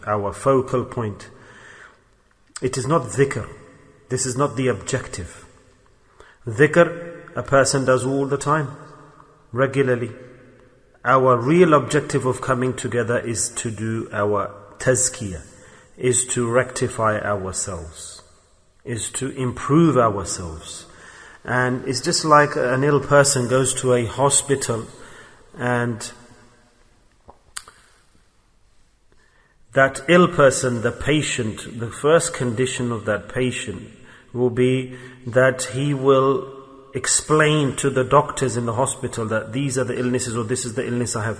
our focal point. It is not dhikr. This is not the objective. Dhikr, a person does all the time, regularly. Our real objective of coming together is to do our tazkiyah, is to rectify ourselves, is to improve ourselves. And it's just like an ill person goes to a hospital, and that ill person, the patient, the first condition of that patient will be that he will explain to the doctors in the hospital that these are the illnesses, or this is the illness I have.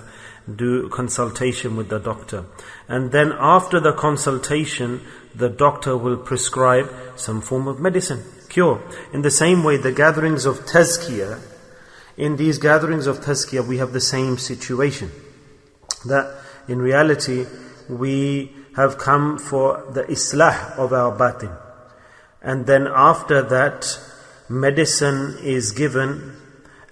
Do consultation with the doctor. And then after the consultation, the doctor will prescribe some form of medicine, cure. In the same way, the gatherings of tazkiyah, in these gatherings of tazkiyah, we have the same situation. That in reality, we have come for the islah of our batin. And then after that, medicine is given,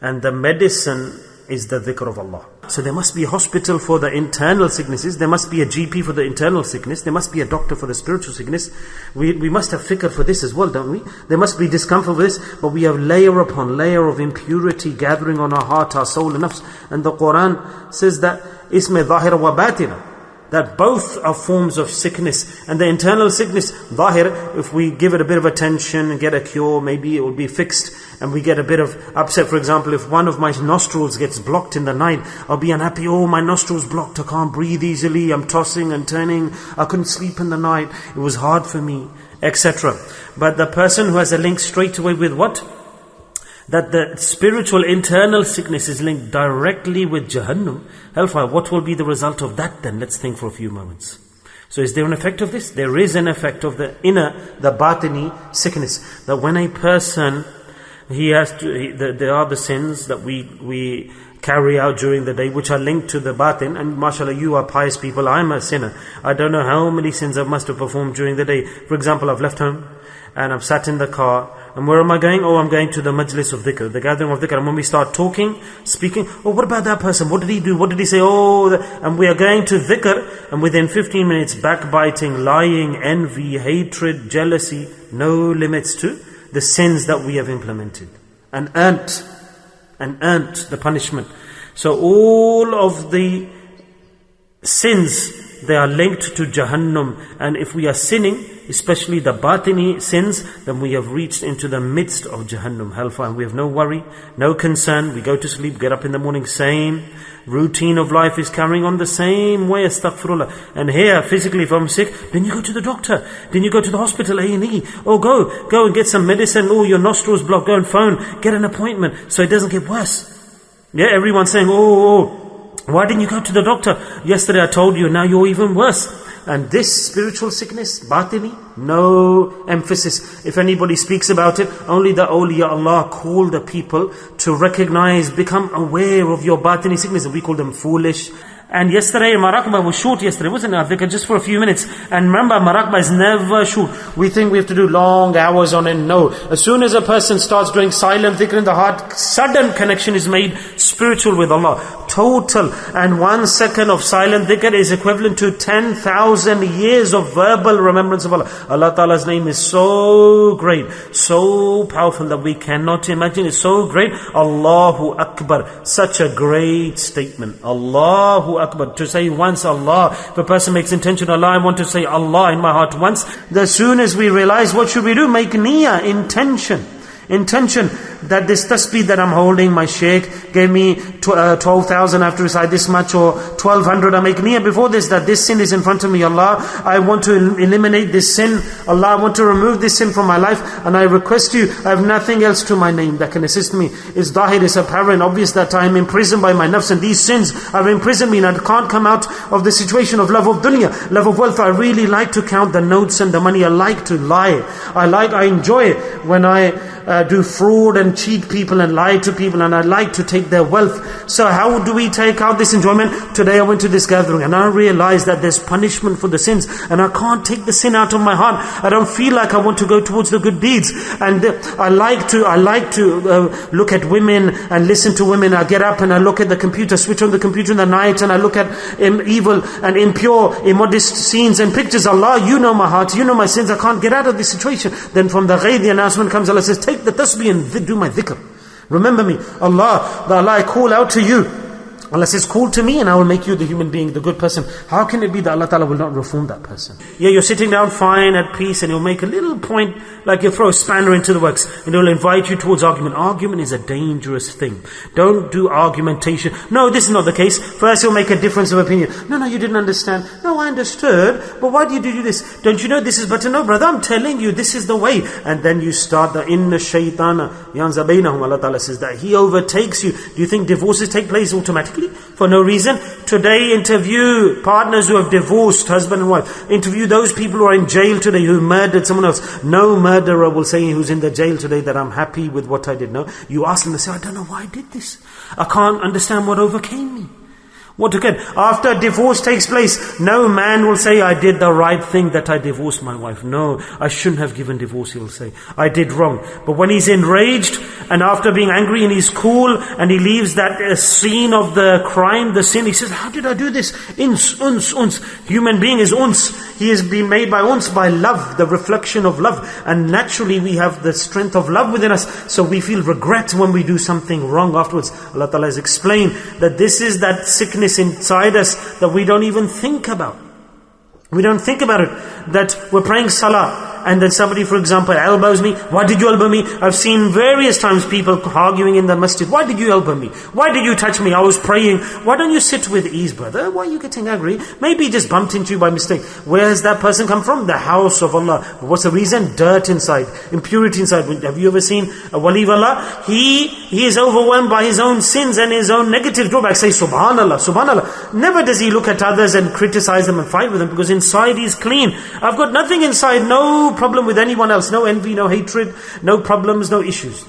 and the medicine is the dhikr of Allah. So there must be a hospital for the internal sicknesses, there must be a GP for the internal sickness, there must be a doctor for the spiritual sickness. We must have fikr for this as well, don't we? There must be discomfort for this, but we have layer upon layer of impurity gathering on our heart, our soul and nafs. And the Quran says that isme dhahira wa batina, that both are forms of sickness. And the internal sickness, zahir, if we give it a bit of attention and get a cure, maybe it will be fixed, and we get a bit of upset. For example, if one of my nostrils gets blocked in the night, I'll be unhappy. Oh, my nostrils blocked, I can't breathe easily, I'm tossing and turning, I couldn't sleep in the night, it was hard for me, etc. But the person who has a link straight away with what? That the spiritual internal sickness is linked directly with Jahannam, hellfire. What will be the result of that then? Let's think for a few moments. So is there an effect of this? There is an effect of the inner, the batini sickness. That when a person, there are the sins that we carry out during the day, which are linked to the batin. And mashallah, you are pious people, I am a sinner. I don't know how many sins I must have performed during the day. For example, I've left home, and I've sat in the car, and where am I going? Oh, I'm going to the majlis of dhikr, the gathering of dhikr. And when we start talking, speaking, oh, what about that person? What did he do? What did he say? Oh, and we are going to dhikr, and within 15 minutes, backbiting, lying, envy, hatred, jealousy, no limits to the sins that we have implemented and earned the punishment. So all of the sins, they are linked to Jahannam. And if we are sinning, especially the batini sins, then we have reached into the midst of Jahannam, hellfire. And we have no worry, no concern. We go to sleep, get up in the morning, same routine of life is carrying on the same way, astaghfirullah. And here, physically, if I'm sick, then you go to the doctor, then you go to the hospital, A&E. Oh, go and get some medicine. Oh, your nostrils blocked, go and phone, get an appointment, so it doesn't get worse. Yeah, everyone's saying, oh, why didn't you go to the doctor? Yesterday I told you, now you're even worse. And this spiritual sickness, batini, no emphasis. If anybody speaks about it, only the awliya Allah call the people to recognize, become aware of your batini sickness. And we call them foolish. And yesterday, Maraqbah was short yesterday, wasn't it? I think just for a few minutes. And remember, Maraqbah is never short. We think we have to do long hours on it. No. As soon as a person starts doing silent dhikr in the heart, sudden connection is made spiritual with Allah. Total. And 1 second of silent dhikr is equivalent to 10,000 years of verbal remembrance of Allah. Allah Ta'ala's name is so great, so powerful that we cannot imagine. It's so great. Allahu Akbar. Such a great statement. Allahu Akbar. To say once Allah, if a person makes intention, Allah, I want to say Allah in my heart once. As soon as we realize, what should we do? Make niyyah, intention that this tasbih that I'm holding, my shaykh gave me 12,000, I have to recite this much, or 1,200. I make niyyah before this, that this sin is in front of me. Allah, I want to eliminate this sin. Allah, I want to remove this sin from my life, and I request you, I have nothing else to my name that can assist me. It's zahir, it's apparent, obvious that I am imprisoned by my nafs, and these sins have imprisoned me, and I can't come out of the situation of love of dunya, love of wealth. I really like to count the notes and the money. I like to lie. I enjoy it when I do fraud and and cheat people and lie to people, and I like to take their wealth. So how do we take out this enjoyment? Today I went to this gathering and I realized that there's punishment for the sins, and I can't take the sin out of my heart. I don't feel like I want to go towards the good deeds. And I like to look at women and listen to women. I get up and I look at the computer, switch on the computer in the night, and I look at evil and impure, immodest scenes and pictures. Allah, you know my heart, you know my sins, I can't get out of this situation. Then from the ghaib, the announcement comes, Allah says, take the tasbih and do my dhikr. Remember me. Allah, I call out to you. Allah says, call to me and I will make you the human being, the good person. How can it be that Allah Ta'ala will not reform that person? Yeah, you're sitting down fine, at peace, and he'll make a little point, like you throw a spanner into the works, and he'll invite you towards argument. Argument is a dangerous thing. Don't do argumentation. No, this is not the case. First he'll make a difference of opinion. No, you didn't understand. No, I understood, but why do you do this? Don't you know this is better? No, brother, I'm telling you, this is the way. And then you start the inna shaytana yanza bainahum. Allah Ta'ala says that he overtakes you. Do you think divorces take place automatically? For no reason? Today interview partners who have divorced, husband and wife. Interview those people who are in jail today, who murdered someone else. No murderer will say who's in the jail today that I'm happy with what I did. No. You ask them, they say, I don't know why I did this. I can't understand what overcame me. What again? After divorce takes place, no man will say, I did the right thing that I divorced my wife. No, I shouldn't have given divorce, he will say. I did wrong. But when he's enraged, and after being angry and he's cool, and he leaves that scene of the crime, the sin, he says, how did I do this? Uns. Human being is uns. He has been made by uns, by love, the reflection of love. And naturally we have the strength of love within us. So we feel regret when we do something wrong afterwards. Allah Ta'ala has explained that this is that sickness inside us that we don't even think about. We don't think about it. That we're praying salah, and then somebody, for example, elbows me. Why did you elbow me? I've seen various times people arguing in the masjid. Why did you elbow me? Why did you touch me? I was praying. Why don't you sit with ease, brother? Why are you getting angry? Maybe he just bumped into you by mistake. Where has that person come from? The house of Allah. What's the reason? Dirt inside, impurity inside. Have you ever seen a wali of Allah? He is overwhelmed by his own sins and his own negative drawbacks. Say subhanallah, subhanallah. Never does he look at others and criticize them and fight with them, because inside he's clean. I've got nothing inside, no problem with anyone else, no envy, no hatred, no problems, no issues.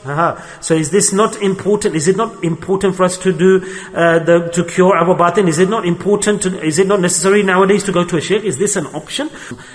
So is this not important? Is it not important for us to do to cure our batin? Is it not important? Is it not necessary nowadays to go to a sheikh? Is this an option?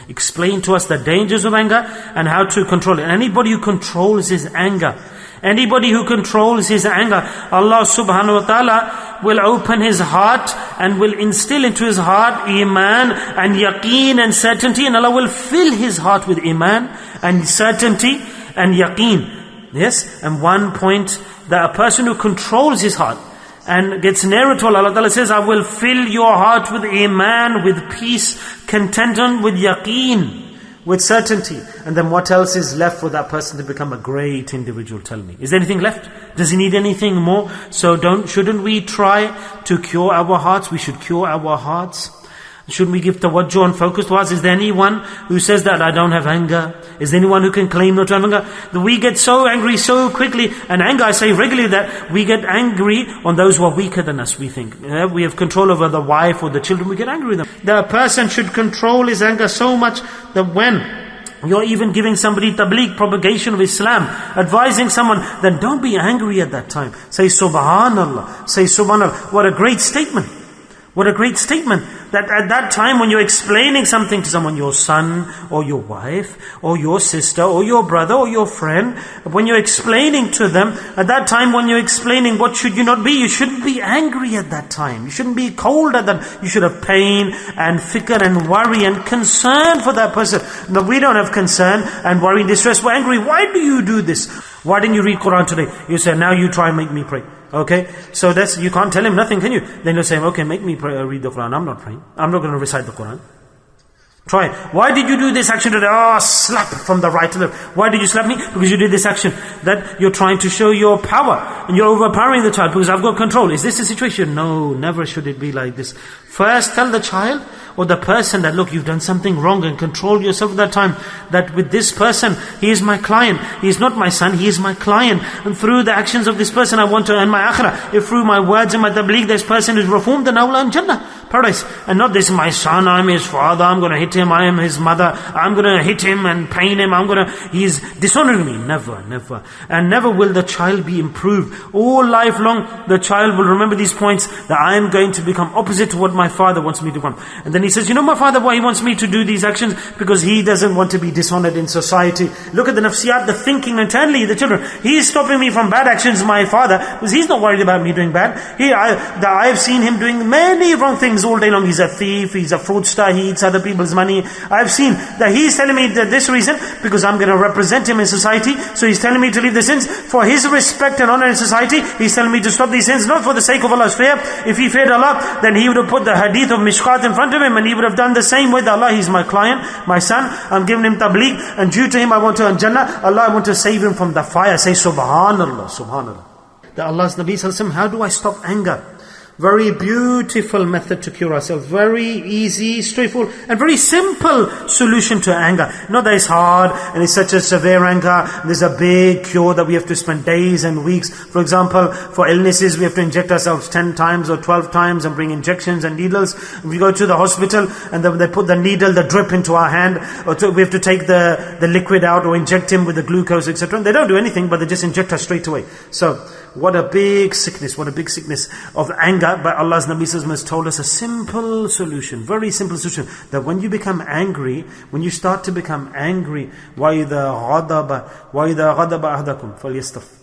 Explain to us the dangers of anger and how to control it. Anybody who controls his anger, Allah subhanahu wa ta'ala will open his heart and will instill into his heart iman and yaqeen and certainty, and Allah will fill his heart with iman and certainty and yaqeen. Yes, and one point, that a person who controls his heart and gets nearer to Allah Ta'ala says, I will fill your heart with iman, with peace, contentment, with yaqeen, with certainty. And then what else is left for that person to become a great individual? Tell me. Is there anything left? Does he need anything more? So shouldn't we try to cure our hearts? We should cure our hearts. Shouldn't we give tawajjuh and focus to us? Is there anyone who says that I don't have anger? Is there anyone who can claim not to have anger? We get so angry so quickly. And anger, I say regularly that we get angry on those who are weaker than us, we think. We have control over the wife or the children, we get angry with them. The person should control his anger so much that when you're even giving somebody tabligh, propagation of Islam, advising someone, then don't be angry at that time. Say subhanallah. Say subhanallah. What a great statement. What a great statement. That at that time when you're explaining something to someone, your son or your wife or your sister or your brother or your friend, when you're explaining to them, at that time when you're explaining, what should you not be? You shouldn't be angry at that time. You shouldn't be cold at that. You should have pain and fikr and worry and concern for that person. No, we don't have concern and worry and distress. We're angry. Why do you do this? Why didn't you read Quran today? You say, now you try and make me pray. Okay, so you can't tell him nothing, can you? Then you say, okay, make me pray, read the Quran. I'm not praying. I'm not going to recite the Quran. Try it. Why did you do this action today? Slap from the right to left. Why did you slap me? Because you did this action. That you're trying to show your power. And you're overpowering the child because I've got control. Is this the situation? No, never should it be like this. First tell the child or the person that, look, you've done something wrong, and control yourself at that time. That with this person, he is my client. He is not my son, he is my client. And through the actions of this person, I want to earn my akhirah. If through my words and my tabligh, this person is reformed, then I will earn Jannah. paradise. And not this, my son, I'm his father, I'm going to hit him, I am his mother, I'm going to hit him and pain him, he's dishonoring me. Never, never. And never will the child be improved. All life long, the child will remember these points, that I am going to become opposite to what my father wants me to become. And then he says, you know my father, why he wants me to do these actions? Because he doesn't want to be dishonored in society. Look at the nafsiyat, the thinking internally, the children. He is stopping me from bad actions, my father, because he's not worried about me doing bad. I've seen him doing many wrong things all day long. He's a thief, he's a fraudster, he eats other people's money. I've seen that he's telling me that this reason, because I'm going to represent him in society, so he's telling me to leave the sins. For his respect and honor in society, he's telling me to stop these sins, not for the sake of Allah's fear. If he feared Allah, then he would have put the hadith of Mishkat in front of him, and he would have done the same with Allah. He's my client, my son, I'm giving him tabligh, and due to him I want to earn Jannah. Allah, I want to save him from the fire. Say Subhanallah, Subhanallah. That Allah's Nabi Sallallahu Alaihi Wasallam, how do I stop anger? Very beautiful method to cure ourselves. Very easy, straightforward, and very simple solution to anger. Not that it's hard and it's such a severe anger. There's a big cure that we have to spend days and weeks. For example, for illnesses, we have to inject ourselves 10 times or 12 times and bring injections and needles. We go to the hospital and then they put the needle, the drip into our hand. Or we have to take the liquid out or inject him with the glucose, etc. They don't do anything, but they just inject us straight away. So, what a big sickness of anger. But Allah's Nabi Sallallahu Alaihi Wasallam has told us a simple solution, very simple solution, that when you become angry, when you start to become angry, وَإِذَا غَضَبَ أَحَدَكُمْ فَلْيَسْتَغْفِرْ.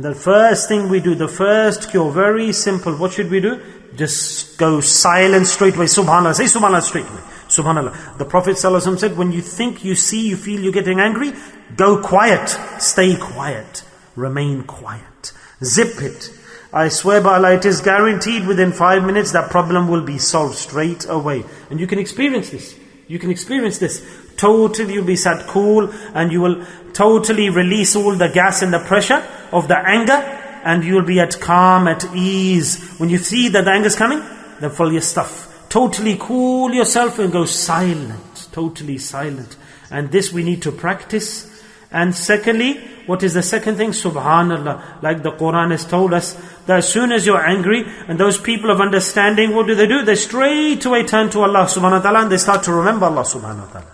The first thing we do, the first cure, very simple. What should we do? Just go silent straight away. Subhanallah. Say Subhanallah straight away. Subhanallah. The Prophet ﷺ said, when you think, you see, you feel you're getting angry, go quiet. Stay quiet. Remain quiet. Zip it. I swear by Allah, it is guaranteed within 5 minutes that problem will be solved straight away. And you can experience this. You can experience this. Totally you'll be sat cool, and you will totally release all the gas and the pressure of the anger, and you will be at calm, at ease. When you see that the anger is coming, then follow your stuff. Totally cool yourself and go silent. Totally silent. And this we need to practice. And secondly, what is the second thing? Subhanallah. Like the Quran has told us, that as soon as you're angry, and those people of understanding, what do? They straight away turn to Allah subhanahu wa ta'ala, and they start to remember Allah subhanahu wa ta'ala.